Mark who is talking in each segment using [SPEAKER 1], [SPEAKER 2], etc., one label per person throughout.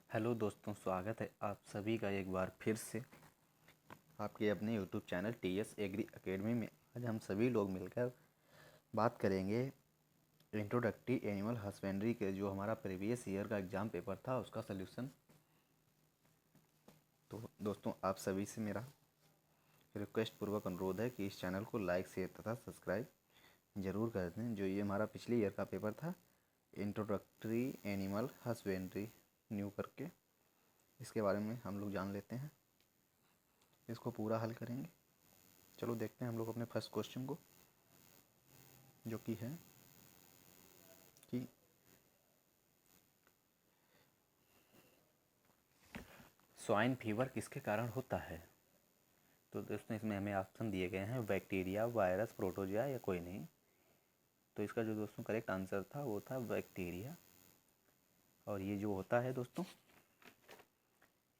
[SPEAKER 1] Hello दोस्तों, स्वागत है आप सभी का एक बार फिर से आपके अपने YouTube channel TS agri academy में। आज हम सभी लोग मिलकर बात करेंगे इंट्रोडक्टरी एनिमल हस्बेंड्री के जो हमारा प्रीवियस ईयर का एग्ज़ाम पेपर था उसका सलूशन। तो दोस्तों, आप सभी से मेरा रिक्वेस्ट पूर्वक अनुरोध है कि इस चैनल को लाइक शेयर तथा सब्सक्राइब ज़रूर कर दें। जो ये हमारा पिछले ईयर का पेपर था इंट्रोडक्टरी एनिमल हस्बेंड्री न्यू करके, इसके बारे में हम लोग जान लेते हैं, इसको पूरा हल करेंगे। चलो देखते हैं हम लोग अपने फर्स्ट क्वेश्चन को, जो कि है कि स्वाइन फीवर किसके कारण होता है। तो दोस्तों, इसमें हमें ऑप्शन दिए गए हैं बैक्टीरिया, वायरस, प्रोटोजोआ या कोई नहीं। तो इसका जो दोस्तों करेक्ट आंसर था वो था बैक्टीरिया। और ये जो होता है दोस्तों,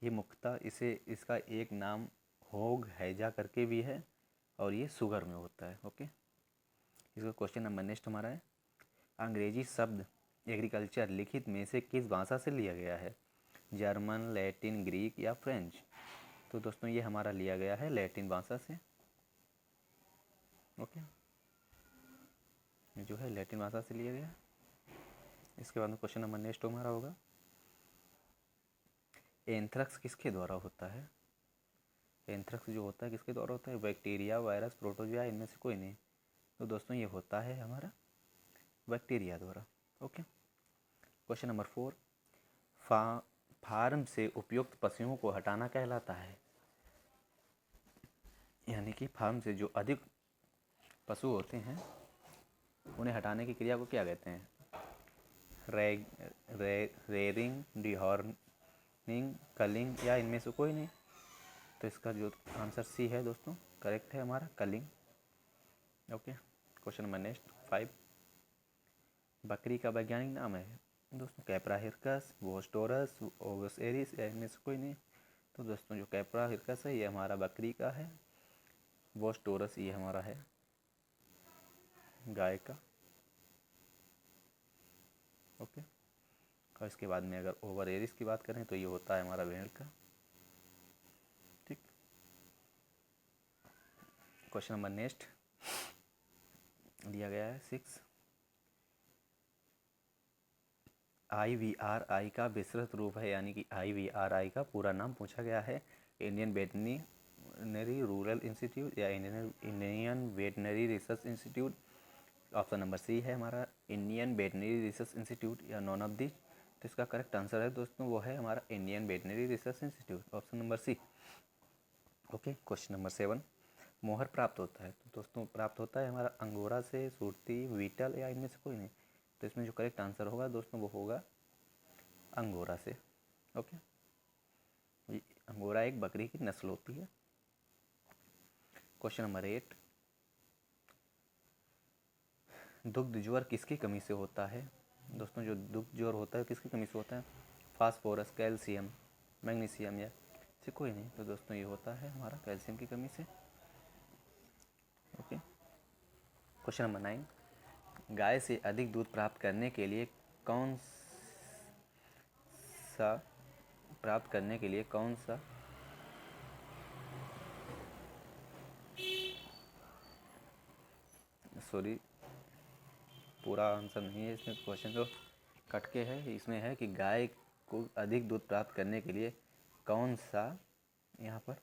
[SPEAKER 1] ये मुख्यतः इसका एक नाम होग हैजा करके भी है और ये शुगर में होता है। ओके, इसका क्वेश्चन नंबर नेक्स्ट हमारा है, अंग्रेजी शब्द एग्रीकल्चर लिखित में से किस भाषा से लिया गया है, जर्मन, लैटिन, ग्रीक या फ्रेंच। तो दोस्तों ये हमारा लिया गया है लैटिन भाषा से। ओके, जो है लैटिन भाषा से लिया गया। इसके बाद में क्वेश्चन नंबर नेक्स्ट हमारा होगा, एंथ्रैक्स किसके द्वारा होता है। एंथ्रैक्स जो होता है किसके द्वारा होता है, बैक्टीरिया, वायरस, प्रोटोजोआ, इनमें से कोई नहीं। तो दोस्तों ये होता है हमारा बैक्टीरिया द्वारा। ओके, क्वेश्चन नंबर 4, फार्म से उपयुक्त पशुओं को हटाना कहलाता है। यानी कि फार्म से जो अधिक पशु होते हैं उन्हें हटाने की क्रिया को क्या कहते हैं, रेयरिंग, डिहॉर्निंग, कलिंग या इनमें से कोई नहीं। तो इसका जो आंसर सी है दोस्तों, करेक्ट है हमारा culling. Okay, question number next 5, बकरी का वैज्ञानिक नाम है दोस्तों कैप्रा हिरकस, वोस्टोरस, ओगस एरिस या इनमें से कोई नहीं। तो दोस्तों जो कैप्रा हिरकस है ये हमारा बकरी का है, वोस्टोरस ये हमारा है गाय का। ओके, और इसके बाद में अगर ओवर एरिस की बात करें तो ये होता है हमारा भेड़ का। ठीक, क्वेश्चन नंबर नेक्स्ट दिया गया है 6, IVRI का विस्तृत रूप है, यानी कि IVRI का पूरा नाम पूछा गया है, इंडियन वेटनरी रूरल इंस्टीट्यूट या Indian veterinary research institute. Option number C है हमारा इंडियन वेटनरी रिसर्च इंस्टीट्यूट या नॉन ऑफ दी। तो इसका करेक्ट आंसर है दोस्तों वो है हमारा Indian veterinary research institute, option number C. Okay, question number 7, मोहर प्राप्त होता है। तो दोस्तों प्राप्त होता है हमारा अंगोरा से, सुरती, बीटल या इनमें से कोई नहीं। तो इसमें जो करेक्ट आंसर होगा दोस्तों वो होगा अंगोरा से। ओके, अंगोरा एक बकरी की नस्ल होती है। क्वेश्चन नंबर 8, दुग्ध ज्वर किसकी कमी से होता है। दोस्तों जो दुग्ध ज्वर होता है किसकी कमी से होता है, फास्फोरस, कैल्शियम, मैग्नीशियम या से कोई नहीं। तो दोस्तों ये होता है हमारा कैल्शियम की कमी से। ओके, क्वेश्चन नंबर 9, गाय से अधिक दूध प्राप्त करने के लिए कौन सा सॉरी, पूरा आंसर नहीं है इसमें, क्वेश्चन जो कट के है इसमें है कि गाय को अधिक दूध प्राप्त करने के लिए कौन सा यहाँ पर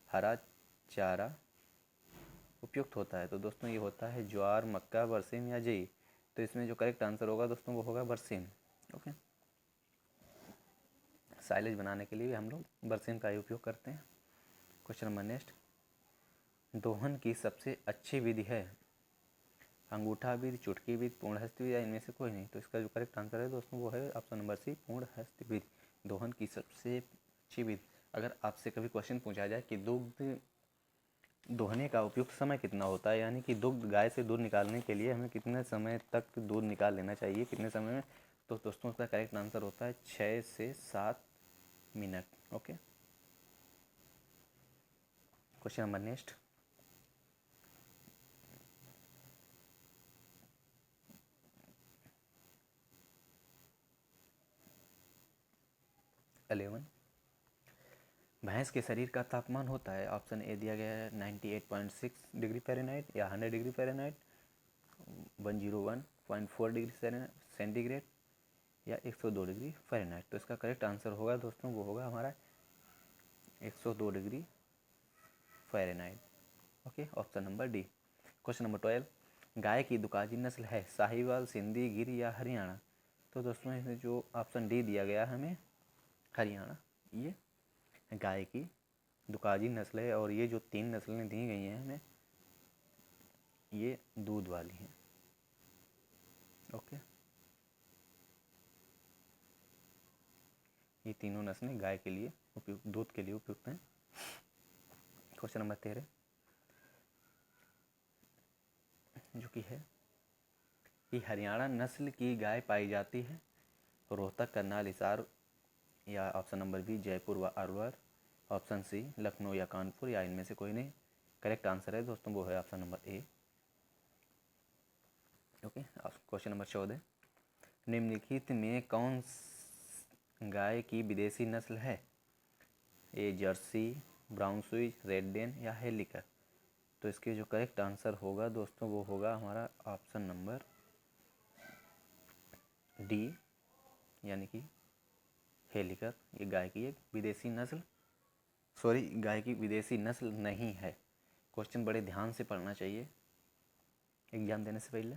[SPEAKER 1] हरा चारा उपयुक्त होता है। तो दोस्तों ये होता है ज्वार, मक्का, बरसीम या जई। तो इसमें जो करेक्ट आंसर होगा दोस्तों वो होगा बरसीम। ओके, साइलेज बनाने के लिए हम लोग बरसीम का ही उपयोग करते हैं। क्वेश्चन नंबर नेक्स्ट, दोहन की सबसे अच्छी विधि है, अंगूठा विधि, चुटकी विधि, पूर्ण हस्त विधि या इनमें से कोई नहीं। तो इसका जो करेक्ट आंसर है दोस्तों वो है ऑप्शन नंबर सी, पूर्ण हस्त विधि। दोहन की सबसे अच्छी विधि। अगर आपसे कभी क्वेश्चन पूछा जाए कि दुग्ध दोहने का उपयुक्त समय कितना होता है, यानी कि दुग्ध गाय से दूध निकालने के लिए हमें कितने समय तक दूध निकाल लेना चाहिए, कितने समय में, तो दोस्तों उसका करेक्ट आंसर होता है 6 से 7 minute. Okay, question number next, 11। भैंस के शरीर का तापमान होता है, ऑप्शन ए दिया गया है 98.6 डिग्री फ़ारेनहाइट या 100 डिग्री फ़ारेनहाइट, 101.4 डिग्री सेंटीग्रेड या 102 डिग्री फ़ारेनहाइट। तो इसका करेक्ट आंसर होगा दोस्तों, वो होगा हमारा 102 degree Fahrenheit. Okay, option number D. Question number 12, गाय की दुकाजी नस्ल है साहिवाल, सिंधी, गिर या हरियाणा। तो दोस्तों इसमें जो ऑप्शन डी दिया गया है हमें हरियाणा, ये गाय की दुकाजी नस्ल है और ये जो 3 नस्लें दी गई हैं हमें, ये दूध वाली हैं। ओके, ये तीनों नस्लें गाय के लिए उपयुक्त, दूध के लिए उपयुक्त हैं। क्वेश्चन नंबर 13 जो कि है कि हरियाणा नस्ल की गाय पाई जाती है रोहतक, करनाल, हिसार या ऑप्शन नंबर बी जयपुर व अलवर, ऑप्शन सी लखनऊ या कानपुर या इनमें से कोई नहीं। करेक्ट आंसर है दोस्तों वो है option number A. Okay, question number 14, निम्नलिखित में कौन गाय की विदेशी नस्ल है? A Jersey, Brown Swiss, Red Dane या हेलिकर। तो इसके जो करेक्ट आंसर होगा दोस्तों वो होगा हमारा ऑप्शन नंबर डी, यानी कि हेलिकर। ये गाय की एक विदेशी नस्ल, गाय की विदेशी नस्ल नहीं है। क्वेश्चन बड़े ध्यान से पढ़ना चाहिए एग्जाम देने से पहले।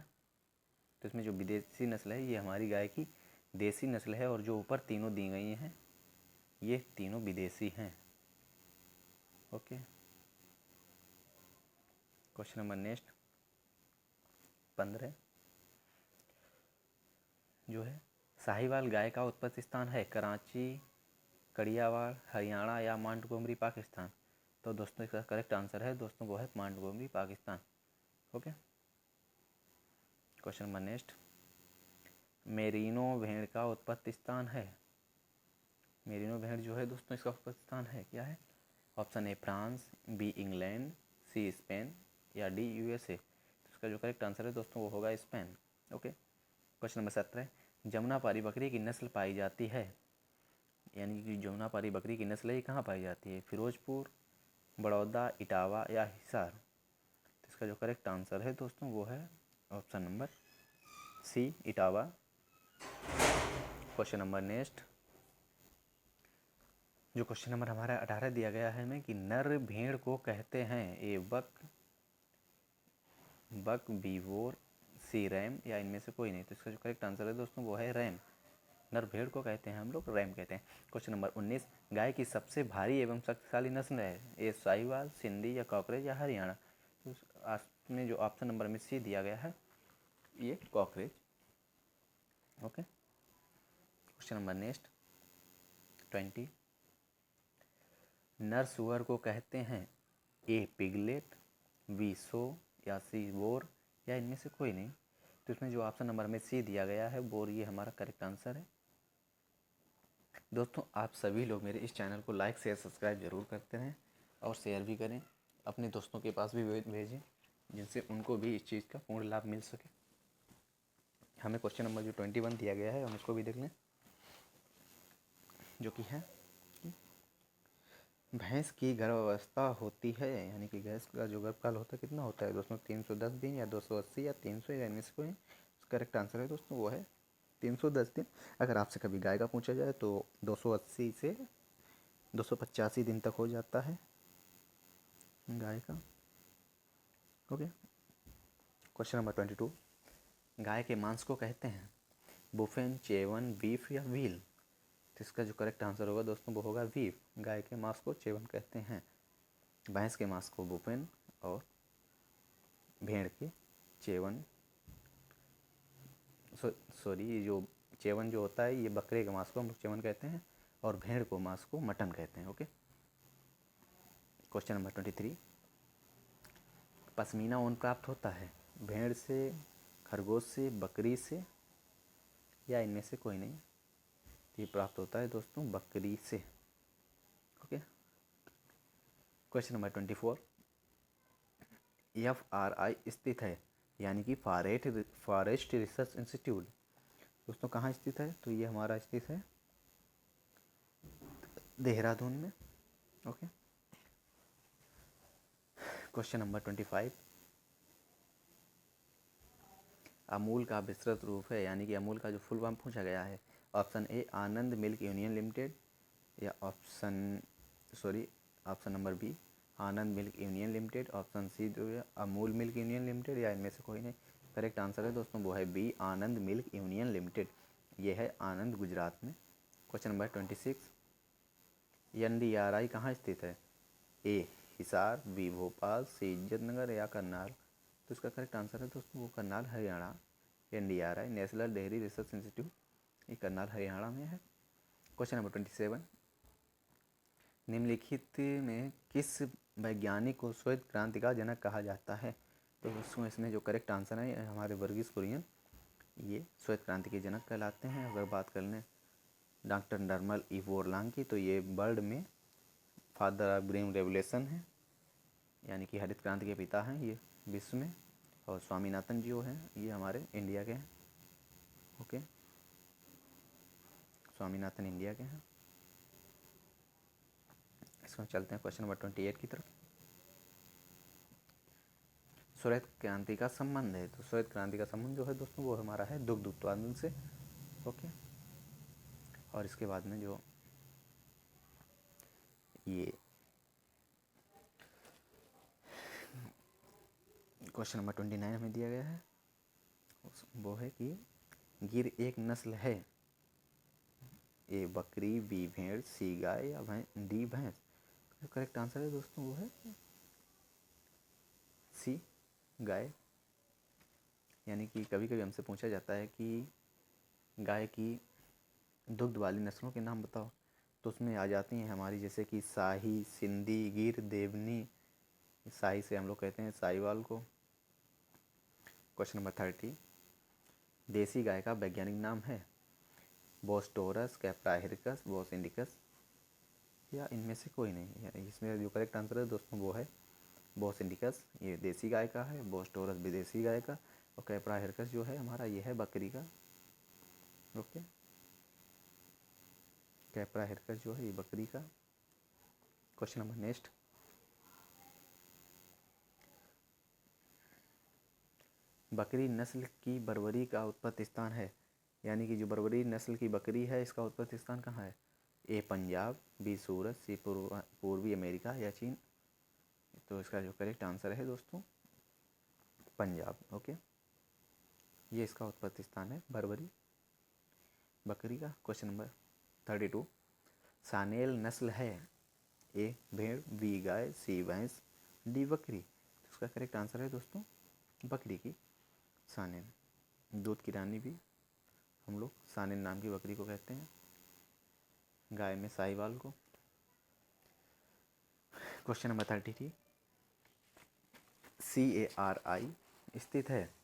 [SPEAKER 1] तो इसमें जो विदेशी नस्ल है ये हमारी गाय की देसी नस्ल है और जो ऊपर तीनों दी गई हैं ये तीनों विदेशी हैं। ओके, क्वेश्चन नंबर नेक्स्ट 15 जो है साहिवाल गाय का उत्पत्ति स्थान है कराची, कड़ियावाड़, हरियाणा या मांटगोमरी, पाकिस्तान। तो दोस्तों इसका करेक्ट आंसर है दोस्तों वो है Montgomery, Pakistan. Okay, question number next, merino भेड़ का उत्पत्ति स्थान है। मेरिनो भेड़ जो है दोस्तों इसका उत्पत्ति स्थान है क्या है? Option A France, B England, C Spain या डी यूएसए। तो इसका जो करेक्ट आंसर है दोस्तों वो होगा Spain. Okay, question number 17, Jamunapari बकरी की नस्ल पाई जाती है, यानी कि जमुनापारी बकरी की नस्ल ये कहाँ पाई जाती है? फिरोजपुर, बड़ौदा, इटावा या हिसार। तो इसका जो करेक्ट आंसर है दोस्तों वो है option number C Etawah. Question number next जो क्वेश्चन नंबर हमारा 18 दिया गया है हमें कि नर भेड़ को कहते हैं ए बक, बी वोर, सी रैम या इनमें से कोई नहीं। तो इसका जो करेक्ट आंसर है दोस्तों वो है रैम। नर भेड़ को कहते हैं हम लोग रैम कहते हैं। क्वेश्चन नंबर 19, गाय की सबसे भारी एवं शक्तिशाली नस्ल है ए साहिवाल, सिंधी या कॉकरेज या हरियाणा। तो में जो ऑप्शन नंबर में सी दिया गया है ये cockroach. Okay, question number next 20, नर सुअर को कहते हैं ए पिगलेट, बी सो या सी बोर या इनमें से कोई नहीं। तो इसमें जो ऑप्शन नंबर में सी दिया गया है बोर, ये हमारा करेक्ट आंसर है। दोस्तों आप सभी लोग मेरे इस चैनल को लाइक शेयर सब्सक्राइब जरूर करते रहें और शेयर भी करें, अपने दोस्तों के पास भी भेजें जिनसे उनको भी इस चीज़ का पूर्ण लाभ मिल सके। हमें क्वेश्चन नंबर जो 21 दिया गया है हम इसको भी देख लें, जो कि है भैंस की गर्भावस्था होती है, यानी कि भैंस का जो गर्भकाल होता है कितना होता है दोस्तों? 310 दिन या 280 या 300 या इनमें से कोई। करेक्ट आंसर है दोस्तों वो है 310 दिन। अगर आपसे कभी गाय का पूछा जाए तो 280 से 285 दिन तक हो जाता है गाय का। ओके, क्वेश्चन नंबर 22, गाय के मांस को कहते हैं बुफेन, चेवन, बीफ या व्हील। तो इसका जो करेक्ट आंसर होगा दोस्तों वो होगा बीफ। गाय के मांस को चेवन कहते हैं, भैंस के मांस को बुफेन और भेड़ के चेवन, सॉरी जो चेवन जो होता है ये बकरे के मांस को हम लोग चेवन कहते हैं और भेड़ को मांस को मटन कहते हैं। ओके, क्वेश्चन नंबर 23, पश्मीना ऊन प्राप्त होता है भेड़ से, खरगोश से, बकरी से या इनमें से कोई नहीं। ये प्राप्त होता है दोस्तों बकरी से। ओके, क्वेश्चन नंबर 24, FRI स्थित है, यानी कि फॉरेस्ट रिसर्च इंस्टीट्यूट दोस्तों कहाँ स्थित है? तो ये हमारा स्थित है देहरादून में। ओके, क्वेश्चन नंबर 25, अमूल का विस्तृत रूप है, यानी कि अमूल का जो फुल फॉर्म पूछा गया है। Option A Anand milk union limited, या option number B Anand milk union limited, option C जो है अमूल मिल्क यूनियन लिमिटेड, या इनमें से कोई नहीं। करेक्ट आंसर है दोस्तों वो है B Anand milk union limited. ये है आनंद, गुजरात में। क्वेश्चन नंबर 26, NDRI कहाँ स्थित है? ए हिसार, बी भोपाल, सी इज्जतनगर, या करनाल। तो इसका करेक्ट आंसर है दोस्तों वो Karnal, Haryana. NDRI national dairy research institute, ये करनाल, हरियाणा में है। क्वेश्चन नंबर 27, निम्नलिखित में किस वैज्ञानिक को श्वेत क्रांति का जनक कहा जाता है? तो दोस्तों इसमें जो करेक्ट आंसर है हमारे वर्गीस कुरियन, ये श्वेत क्रांति के जनक कहलाते हैं। अगर बात कर लें डॉक्टर नर्मल ई बोरलांग की, तो ये वर्ल्ड में फादर ऑफ ग्रीन रेवोल्यूशन है, यानी कि हरित क्रांति के पिता हैं ये विश्व में। और स्वामीनाथन जी जो हैं ये हमारे इंडिया के हैं। ओके, स्वामीनाथन इंडिया के हैं। इसमें चलते हैं क्वेश्चन नंबर 28 की तरफ। श्वेत क्रांति का संबंध है, तो श्वेत क्रांति का संबंध जो है दोस्तों वो हमारा है दुग्ध उत्पादन से। ओके, और इसके बाद में जो ये क्वेश्चन नंबर 29 हमें दिया गया है, वो है कि गिर एक नस्ल है। ए बकरी, बी भेड़, सी गाय, या डी भैंस। तो करेक्ट आंसर है दोस्तों वो है सी गाय। यानी कि कभी कभी हमसे पूछा जाता है कि गाय की दुग्ध वाली नस्लों के नाम बताओ, तो उसमें आ जाती हैं हमारी जैसे कि शाही, सिंधी, गिर, देवनी। शाही से हम लोग कहते हैं साहिवाल को। क्वेश्चन नंबर 30, देसी गाय का वैज्ञानिक नाम है? Bos taurus, Capra hircus, Bos indicus, या इनमें से कोई नहीं। इसमें जो करेक्ट आंसर है दोस्तों वो है बोस इंडिकस, ये देसी गाय का है। बोस टोरस विदेशी गाय का, और कैप्रा हिरकस जो है हमारा ये है बकरी का। ओके, कैप्रा हिरकस जो है ये बकरी का। क्वेश्चन नंबर नेक्स्ट, बकरी नस्ल की बर्बरी का उत्पत्ति स्थान है, यानी कि जो बर्बरी नस्ल की बकरी है इसका उत्पत्ति स्थान कहाँ है? ए पंजाब, बी सूरत, सी पूर्वी अमेरिका, या चीन। तो इसका जो करेक्ट आंसर है दोस्तों पंजाब। ओके, ये इसका उत्पत्ति स्थान है बर्बरी बकरी का। क्वेश्चन नंबर 32, सानेल नस्ल है? ए भेड़, बी गाय, सी भैंस, डी बकरी। तो इसका करेक्ट आंसर है दोस्तों बकरी की, सानेल। दूध की रानी भी हम लोग सानेल नाम की बकरी को कहते हैं, गाय में साहिवाल को। क्वेश्चन नंबर 33, CARI स्थित है?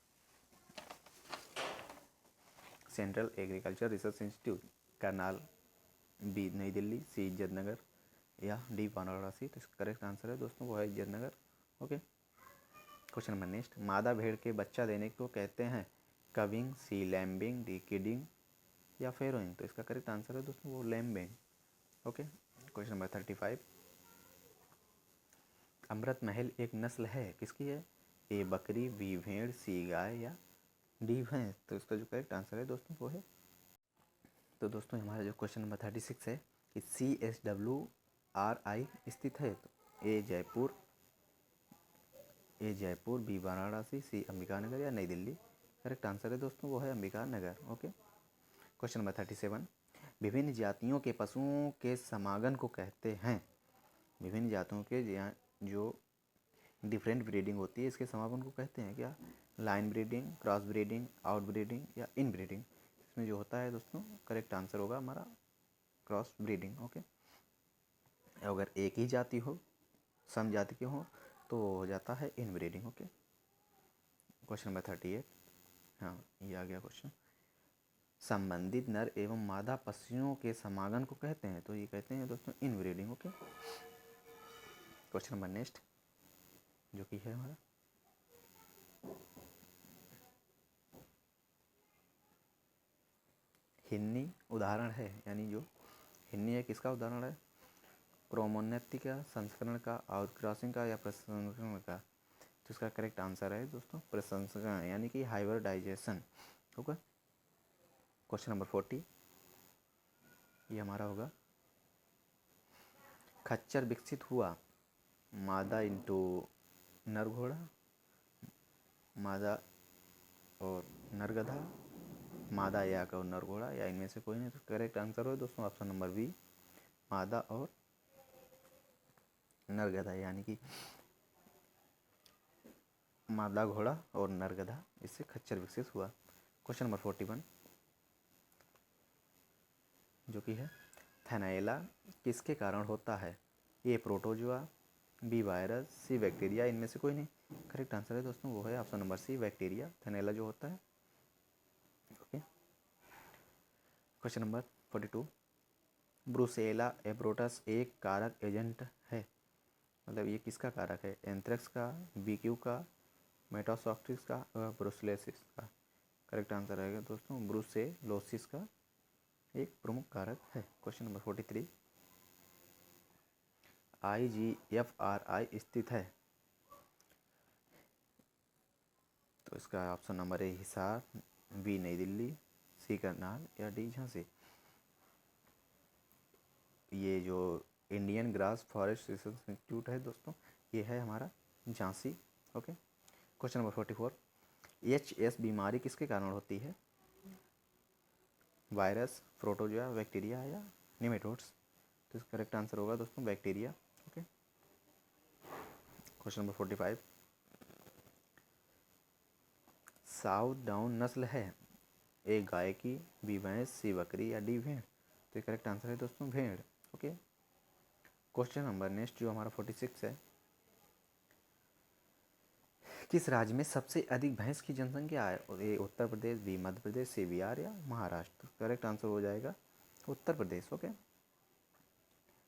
[SPEAKER 1] Central agriculture research institute, Karnal, B Nai Delhi, सी इज्जतनगर, या डी वाराणसी। तो इसका करेक्ट आंसर है दोस्तों वो है Izzatnagar. Okay, question number next, मादा भेड़ के बच्चा देने को कहते हैं? कविंग, सी लैम्बिंग, डी किडिंग, या फेरोइंग। तो इसका करेक्ट आंसर है दोस्तों वो लैम्बिंग। Okay, question number 35, Amrit Mahal एक नस्ल है, किसकी है? ए बकरी, बी भेड़, सी गाय, या डी भैंस। तो इसका जो करेक्ट आंसर है दोस्तों वो है, तो दोस्तों हमारा जो क्वेश्चन नंबर 36 है कि CSWRI स्थित है? तो ए जयपुर, बी वाराणसी, सी अंबिका नगर, या नई दिल्ली। करेक्ट आंसर है दोस्तों वो है अंबिका नगर। ओके, क्वेश्चन नंबर 37, विभिन्न जातियों के पशुओं के समागम को कहते हैं? विभिन्न जातियों के जो डिफरेंट ब्रीडिंग होती है इसके समागम को कहते हैं क्या? Line breeding, cross breeding, out breeding, या इन ब्रीडिंग। इसमें जो होता है दोस्तों करेक्ट आंसर होगा हमारा क्रॉस ब्रीडिंग। ओके, अगर एक ही जाति हो, सम जाति के हो, तो हो जाता है इन ब्रीडिंग। ओके, क्वेश्चन नंबर 38, हाँ ये आ गया क्वेश्चन, संबंधित नर एवं मादा पक्षियों के समागम को कहते हैं? तो ये कहते हैं दोस्तों इन breeding. Okay, question number next जो कि है हमारा हिन्नी उदाहरण है, यानी जो हिन्नी है किसका उदाहरण है? प्रोमोन्नति का, संस्करण का, आउटक्रॉसिंग का या प्रसंस्करण का? तो इसका करेक्ट आंसर है दोस्तों प्रसंस्करण, यानी कि हाइब्रिडाइजेशन होगा। क्वेश्चन नंबर 40 ये हमारा होगा, खच्चर विकसित हुआ मादा इंटू नर घोड़ा, मादा और नर गधा, मादा याक और नर घोड़ा, या इनमें से कोई नहीं? तो करेक्ट आंसर हो दोस्तों ऑप्शन नंबर बी, मादा और नर गधा, यानी कि मादा घोड़ा और नर गधा, इससे खच्चर विकसित हुआ। क्वेश्चन नंबर 41 जो कि है, थैनाइला किसके कारण होता है? ए प्रोटोजुआ, बी वायरस, सी बैक्टीरिया, इनमें से कोई नहीं? करेक्ट आंसर है दोस्तों वो है ऑप्शन नंबर सी, बैक्टीरिया। थैनाइला जो होता है। ओके। क्वेश्चन नंबर 42 ब्रुसेला एब्रोटस एक कारक एजेंट है, मतलब ये किसका कारक है? एंथ्रेक्स का, बीक्यू का, मेटासॉक्टिस का और ब्रुसेलोसिस का? करेक्ट आंसर रहेगा दोस्तों ब्रुसेलोसिस का एक प्रमुख कारक है। क्वेश्चन नंबर 43 IGFRI स्थित है, तो इसका option number A Hisar, B Nai Delhi, C Karnal या डी झांसी? ये जो Indian grass forest research institute है दोस्तों, ये है हमारा Jhansi. Okay. Question number 44 HS बीमारी किसके कारण होती है? वायरस, प्रोटोजोआ, बैक्टीरिया या निमेटोड्स? तो इसका करेक्ट आंसर होगा दोस्तों bacteria. Okay. Question number 45 Southdown नस्ल है, ए गाय की, बी भैंस, सी बकरी या डी भेड़? तो करेक्ट आंसर है दोस्तों भेड़। ओके। क्वेश्चन नंबर नेक्स्ट जो हमारा 46 है, किस राज्य में सबसे अधिक भैंस की जनसंख्या है? ए उत्तर प्रदेश, बी मध्य प्रदेश, सी बिहार या महाराष्ट्र? करेक्ट आंसर हो जाएगा उत्तर प्रदेश। ओके।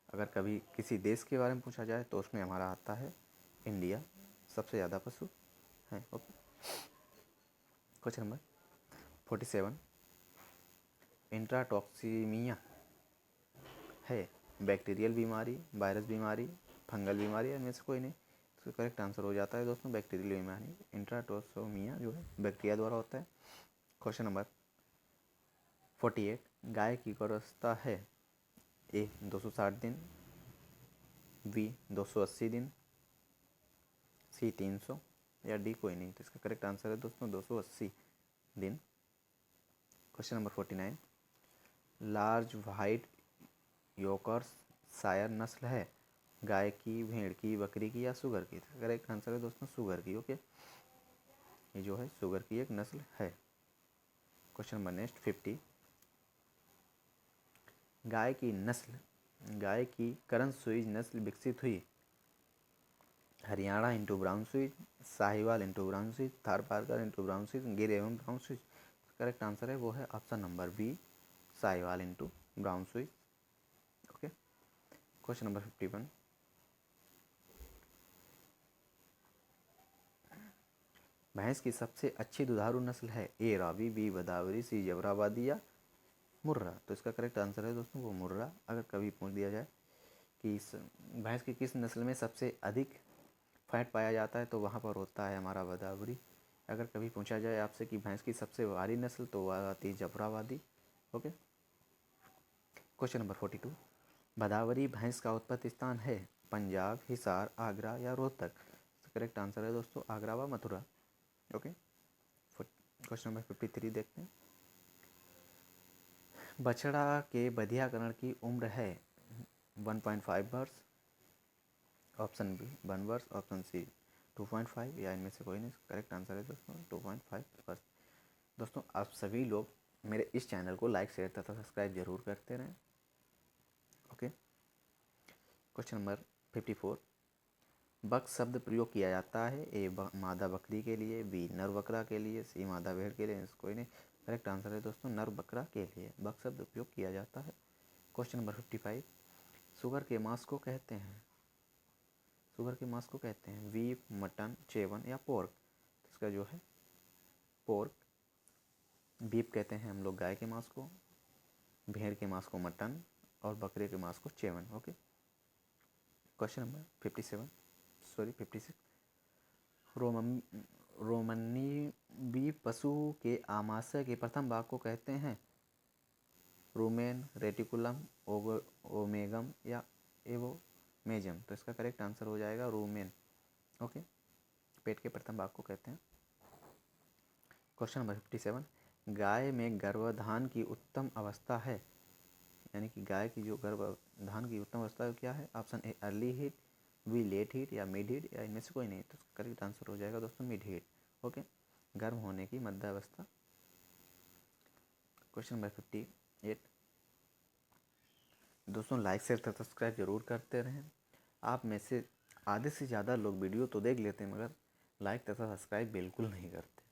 [SPEAKER 1] अगर कभी किसी देश के बारे में पूछा जाए तो उसमें हमारा आता है इंडिया, सबसे ज़्यादा पशु हैं। ओके। क्वेश्चन नंबर 47 इंट्राटॉक्सीमिया है बैक्टीरियल बीमारी, वायरस बीमारी, फंगल बीमारी, इनमें से कोई नहीं? तो करेक्ट आंसर हो जाता है दोस्तों बैक्टीरियल बीमारी। इंट्राटॉक्सीमिया जो है बैक्टीरिया द्वारा होता है। क्वेश्चन नंबर 48 गाय की गर्भावस्था है, ए 260 दिन, बी 280 दिन, सी 300 या डी कोई नहीं? तो इसका करेक्ट आंसर है दोस्तों 280 दिन। Question number 49 large white Yorkshire नस्ल है, गाय की, भेड़ की, बकरी की या सुगर की? तो करेक्ट आंसर है दोस्तों सुगर की। ओके। ये जो है सुगर की एक नस्ल है। क्वेश्चन नंबर नेक्स्ट 50 गाय की करन स्विज नस्ल विकसित हुई, Haryana into brown Swiss, Sahiwal into brown Swiss, Tharparkar into brown Swiss, Gir एवं ब्राउन स्विज? करेक्ट आंसर है वो है option number B, Sahiwal into brown Swiss. Okay. Question number 51 भैंस की सबसे अच्छी दुधारू नस्ल है, A Ravi, B Godavari, C Jafarabadi या मुर्रा? तो इसका करेक्ट आंसर है दोस्तों वो मुर्रा। अगर कभी पूछ दिया जाए कि इस भैंस की किस नस्ल में सबसे अधिक फैट पाया जाता है, तो वहाँ पर होता है हमारा गोदावरी। अगर कभी पूछा जाए आपसे कि भैंस की सबसे भारी नस्ल, तो वह आती है Jafarabadi. Okay. Question number 42 Godavari भैंस का उत्पत्ति स्थान है, पंजाब, हिसार, आगरा या रोहतक? करेक्ट आंसर है दोस्तों आगरा व मथुरा। ओके। क्वेश्चन नंबर 53 देखते हैं, बछड़ा के बधियाकरण की उम्र है 1.5 वर्ष, ऑप्शन बी 1 वर्ष, ऑप्शन सी 2.5 या इनमें से कोई नहीं? करेक्ट आंसर है दोस्तों 2.5 वर्ष। दोस्तों आप सभी लोग मेरे इस चैनल को लाइक, शेयर तथा सब्सक्राइब जरूर करते रहें। ओके। क्वेश्चन नंबर 54 बक शब्द प्रयोग किया जाता है, ए मादा बकरी के लिए, बी नर बकरा के लिए, सी मादा भेड़ के लिए? कोई नहीं? करेक्ट आंसर है दोस्तों नर बकरा के लिए बक शब्द उपयोग किया जाता है। क्वेश्चन नंबर 55 शुगर के मांस को कहते हैं, बीफ, मटन, चेवन या पोर्क? इसका जो है पोर्क। बीफ कहते हैं हम लोग गाय के मांस को, भेड़ के मांस को मटन और बकरे के मांस को चेवन। ओके। क्वेश्चन नंबर 56 रोमनी बी पशु के आमाशय के प्रथम भाग को कहते हैं रूमेन, रेटिकुलम, ओमेगम या एवोमेजम। तो इसका करेक्ट आंसर हो जाएगा रूमेन। ओके, पेट के प्रथम भाग को कहते हैं। क्वेश्चन नंबर 57 गाय में गर्भाधान की उत्तम अवस्था है, यानी कि गाय की जो गर्भाधान की उत्तम अवस्था क्या है? Option A early heat, B late heat या मिड हीट या इनमें से कोई नहीं। तो करेक्ट आंसर हो जाएगा दोस्तों मिड हीट। ओके, गर्म होने की मध्य अवस्था। क्वेश्चन नंबर 58 दोस्तों लाइक शेयर तथा सब्सक्राइब जरूर करते रहें। आप में से आधे से ज़्यादा लोग वीडियो तो देख लेते हैं मगर लाइक तथा सब्सक्राइब बिल्कुल नहीं करते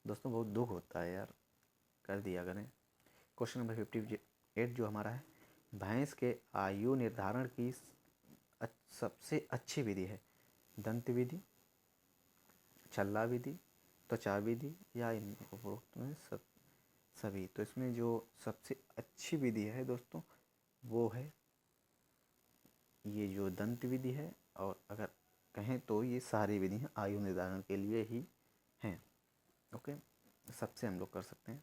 [SPEAKER 1] दोस्तों, बहुत दुख होता है यार, कर दिया करें। क्वेश्चन नंबर 58 जो हमारा है, भैंस के आयु निर्धारण की सबसे अच्छी विधि है दंत विधि, छल्ला विधि, त्वचा विधि या इनमें उपरोक्त में सभी। तो इसमें जो सबसे अच्छी विधि है दोस्तों वो है ये जो दंत विधि है, और अगर कहें तो ये सारी विधियाँ आयु निर्धारण के लिए ही हैं। ओके, सबसे हम लोग कर सकते हैं।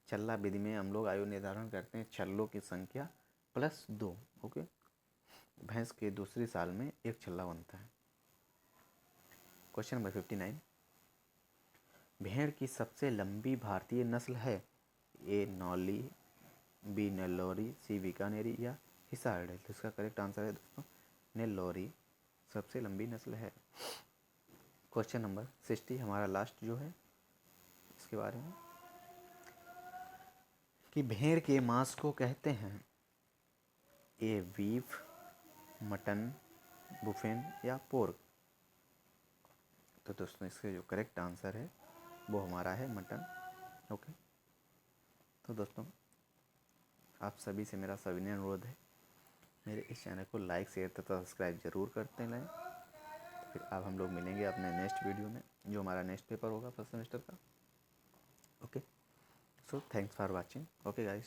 [SPEAKER 1] छल्ला विधि में हम लोग आयु निर्धारण करते हैं छल्लों की संख्या +2। ओके, भैंस के दूसरी साल में एक छल्ला बनता है। क्वेश्चन नंबर 59 भेड़ की सबसे लंबी भारतीय नस्ल है ए नौली, बी नेल्लोरी, सी बीकानेरी या हिसार। तो इसका करेक्ट आंसर है दोस्तों नेल्लोरी सबसे लंबी नस्ल है। क्वेश्चन नंबर 60 हमारा लास्ट जो है इसके बारे में कि भेड़ के मांस को कहते हैं ए बीफ, मटन, बुफेन या पोर्क। तो दोस्तों इसके जो करेक्ट आंसर है वो हमारा है मटन। ओके, तो दोस्तों आप सभी से मेरा सविनय अनुरोध है मेरे इस चैनल को लाइक शेयर तथा सब्सक्राइब जरूर करते रहें। फिर अब हम लोग मिलेंगे अपने नेक्स्ट वीडियो में जो हमारा नेक्स्ट पेपर होगा फर्स्ट सेमेस्टर का। Okay, so thanks for watching. Okay guys.